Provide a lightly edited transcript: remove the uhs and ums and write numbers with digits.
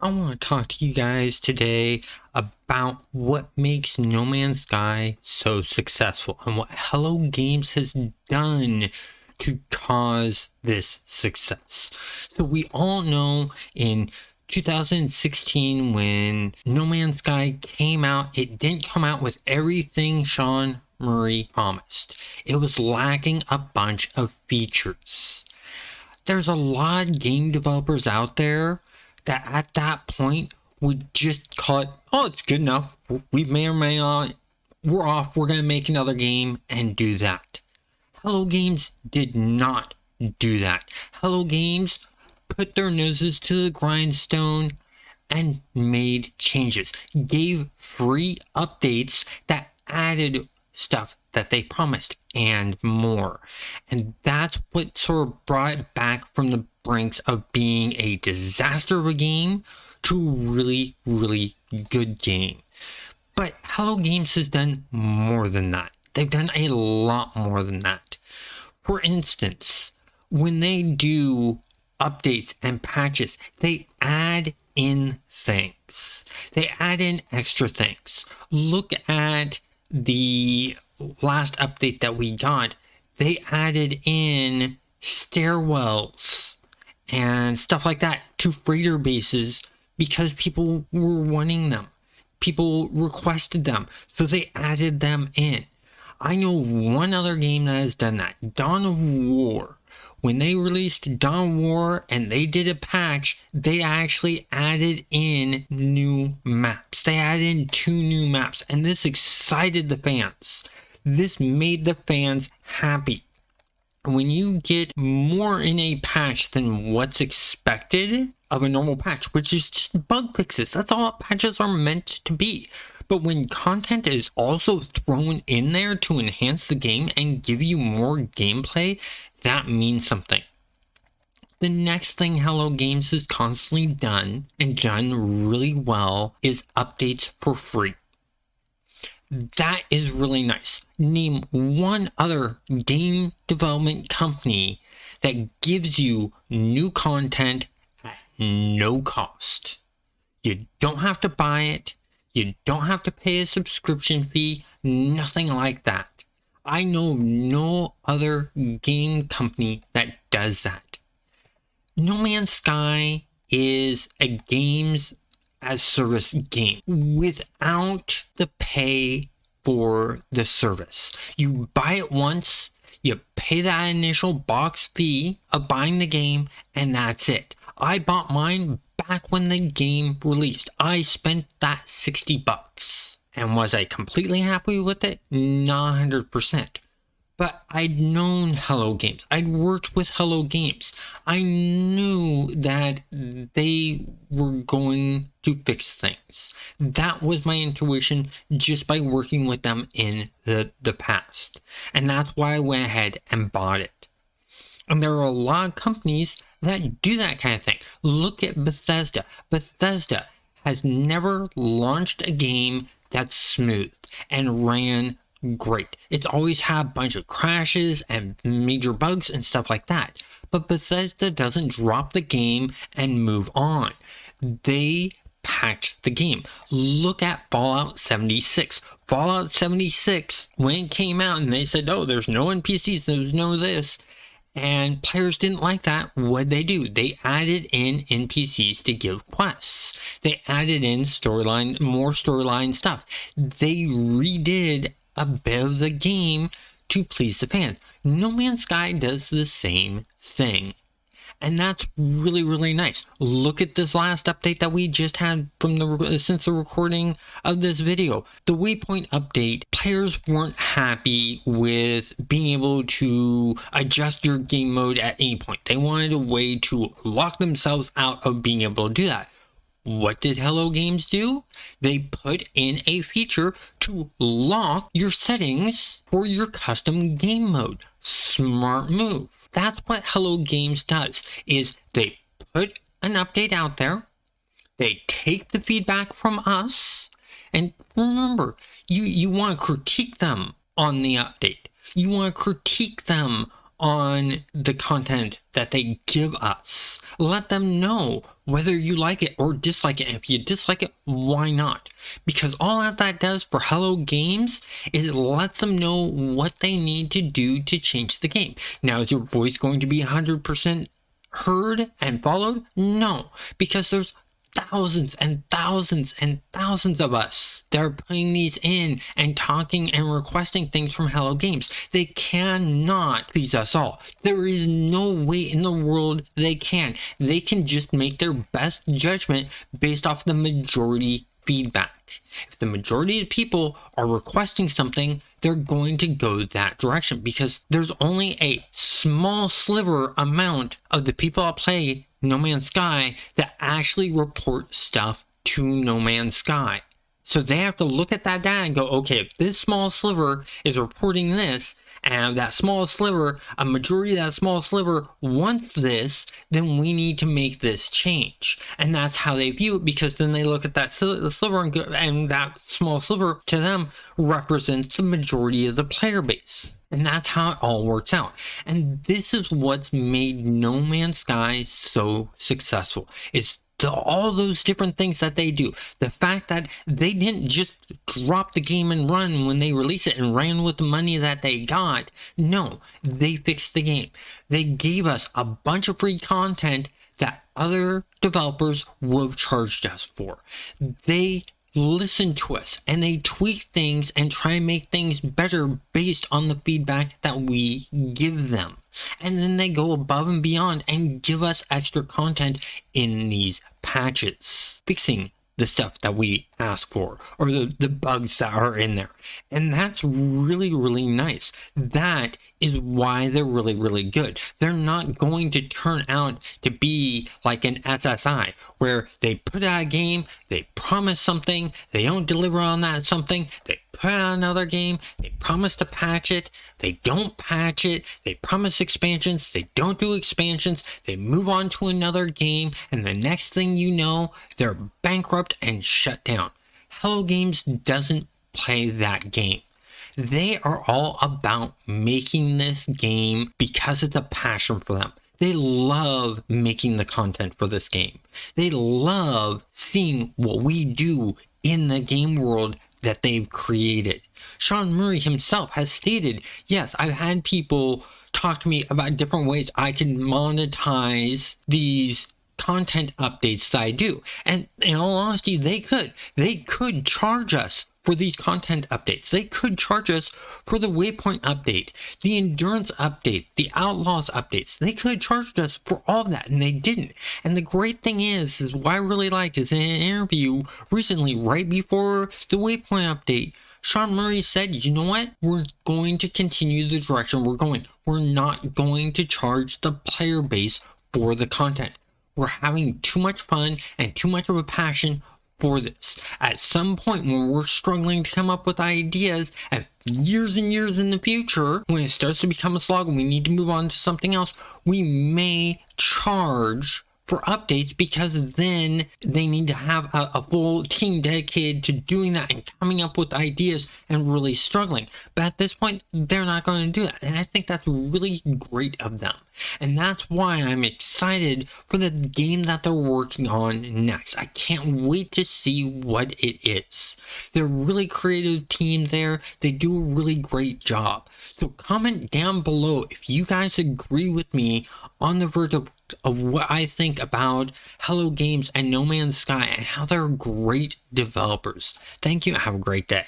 I want to talk to you guys today about what makes No Man's Sky so successful and what Hello Games has done to cause this success. So we all know in 2016 when No Man's Sky came out, it didn't come out with everything Sean Murray promised. It was lacking a bunch of features. There's a lot of game developers out there that at that point would just call it, oh, it's good enough. We may or may not, we're off, we're going to make another game and do that. Hello Games did not do that. Hello Games put their noses to the grindstone and made changes, gave free updates that added stuff that they promised and more. And that's what sort of brought it back from the brinks of being a disaster of a game to a really, really good game. But Hello Games has done more than that. They've done a lot more than that. For instance, when they do updates and patches, they add in things. They add in extra things. Look at the last update that we got. They added in stairwells and stuff like that to freighter bases because people were wanting them. People requested them, so they added them in. I know one other game that has done that, Dawn of War. When they released Dawn of War and they did a patch, they actually added in new maps. They added in 2 new maps, and this excited the fans. This made the fans happy. When you get more in a patch than what's expected of a normal patch, which is just bug fixes, that's all patches are meant to be. But when content is also thrown in there to enhance the game and give you more gameplay, that means something. The next thing Hello Games has constantly done, and done really well, is updates for free. That is really nice. Name one other game development company that gives you new content at no cost. You don't have to buy it. You don't have to pay a subscription fee. Nothing like that. I know no other game company that does that. No Man's Sky is a games as service game without the pay for the service. You buy it once, you pay that initial box fee of buying the game, and that's it. I bought mine back when the game released. I spent that $60. And was I completely happy with it? Not 100%. But I'd known Hello Games. I'd worked with Hello Games. I knew that they were going to fix things. That was my intuition just by working with them in the past. And that's why I went ahead and bought it. And there are a lot of companies that do that kind of thing. Look at Bethesda. Bethesda has never launched a game that's smooth and ran great. It's always had a bunch of crashes and major bugs and stuff like that. But Bethesda doesn't drop the game and move on. They patch the game. Look at Fallout 76. Fallout 76, when it came out and they said, oh, there's no NPCs, there's no this, and players didn't like that, what'd they do? They added in NPCs to give quests. They added in storyline, more storyline stuff. They redid a bit of the game to please the fans. No Man's Sky does the same thing. And that's really, really nice. Look at this last update that we just had from since the recording of this video. The Waypoint update, players weren't happy with being able to adjust your game mode at any point. They wanted a way to lock themselves out of being able to do that. What did Hello Games do? They put in a feature to lock your settings for your custom game mode. Smart move. That's what Hello Games does, is they put an update out there, they take the feedback from us, and remember, you want to critique them on the update. You want to critique them on the content that they give us. Let them know whether you like it or dislike it. If you dislike it, why not? Because all that does for Hello Games is it lets them know what they need to do to change the game. Now, is your voice going to be 100% heard and followed? No, because there's thousands and thousands and thousands of us that are putting these in and talking and requesting things from Hello Games. They cannot please us all. There is no way in the world they can. They can just make their best judgment based off the majority feedback. If the majority of people are requesting something, they're going to go that direction because there's only a small sliver amount of the people that play No Man's Sky that actually report stuff to No Man's Sky. So they have to look at that data and go, okay, if this small sliver is reporting this, and that small sliver, a majority of that small sliver wants this, then we need to make this change. And that's how they view it, because then they look at that sliver and that small sliver to them represents the majority of the player base. And that's how it all works out. And this is what's made No Man's Sky so successful. It's all those different things that they do. The fact that they didn't just drop the game and run when they released it and ran with the money that they got. No, they fixed the game. They gave us a bunch of free content that other developers would have charged us for. They listen to us and they tweak things and try and make things better based on the feedback that we give them. And then they go above and beyond and give us extra content in these patches, fixing the stuff that we ask for or the bugs that are in there. And that's really, really nice. That is why they're really, really good. They're not going to turn out to be like an SSI where they put out a game, they promise something, they don't deliver on that something, they put out another game, they promise to patch it, they don't patch it, they promise expansions, they don't do expansions, they move on to another game, and the next thing you know, they're bankrupt and shut down. Hello Games doesn't play that game. They are all about making this game because it's a passion for them. They love making the content for this game. They love seeing what we do in the game world that they've created. Sean Murray himself has stated, yes, I've had people talk to me about different ways I can monetize these content updates that I do. And in all honesty, they could charge us for these content updates. They could charge us for the Waypoint update, the Endurance update, the Outlaws updates. They could have charged us for all of that, and they didn't. And the great thing is what I really like is in an interview recently, right before the Waypoint update, Sean Murray said, you know what? We're going to continue the direction we're going. We're not going to charge the player base for the content. We're having too much fun and too much of a passion for this. At some point when we're struggling to come up with ideas and years and years in the future, when it starts to become a slog and we need to move on to something else, we may charge for updates because then they need to have a full team dedicated to doing that and coming up with ideas and really struggling. But at this point, they're not going to do that. And I think that's really great of them. And that's why I'm excited for the game that they're working on next. I can't wait to see what it is. They're a really creative team there. They do a really great job. So comment down below if you guys agree with me on the verdict of what I think about Hello Games and No Man's Sky and how they're great developers. Thank you and have a great day.